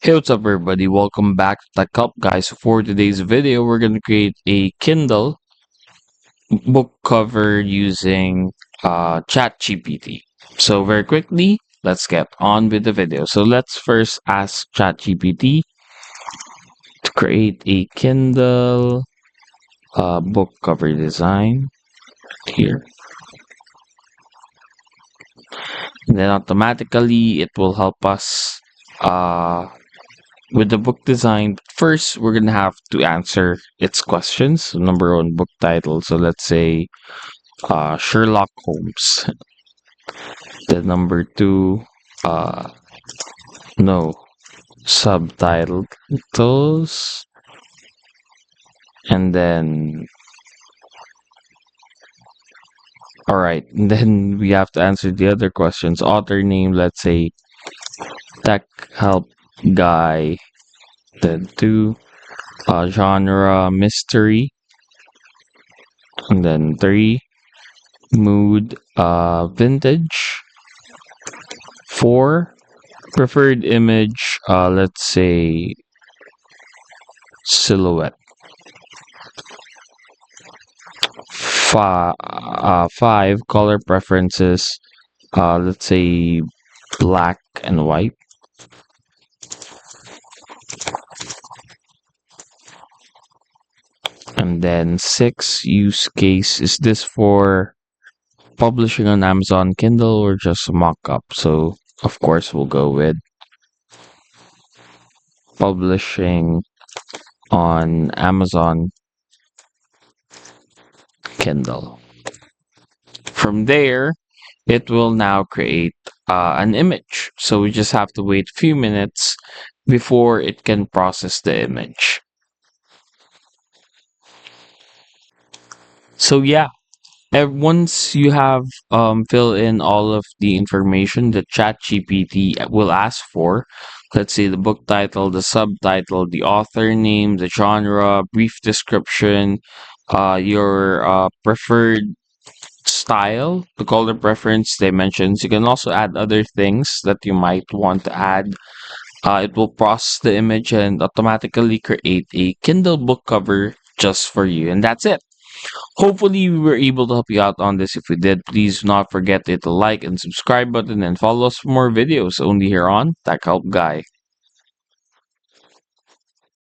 Hey, what's up, everybody? Welcome back to Tech Up, guys. For today's video, we're going to create a Kindle book cover using ChatGPT. So, very quickly, let's get on with the video. So, let's first ask ChatGPT to create a Kindle book cover design here. And then automatically, it will help us with the book design. First, we're gonna have to answer its questions. So number one, book title. So let's say Sherlock Holmes. Then number two, uh, no, subtitles. And then, all right. And then we have to answer the other questions. Author name, let's say tech help guy. Then two, genre mystery. And then three, mood vintage. Four, preferred image, let's say silhouette. Five, color preferences, let's say black and white. And then six, use case, is this for publishing on Amazon Kindle or just a mock-up? So of course we'll go with publishing on Amazon Kindle. From there, it will now create an image. So we just have to wait a few minutes before it can process the image. So yeah, once you have fill in all of the information that ChatGPT will ask for, let's say the book title, the subtitle, the author name, the genre, brief description, your preferred style, the color preference dimensions. You can also add other things that you might want to add. It will process the image and automatically create a Kindle book cover just for you. And that's it. Hopefully, we were able to help you out on this. If we did, please do not forget to hit the like and subscribe button and follow us for more videos only here on Tech Help Guy.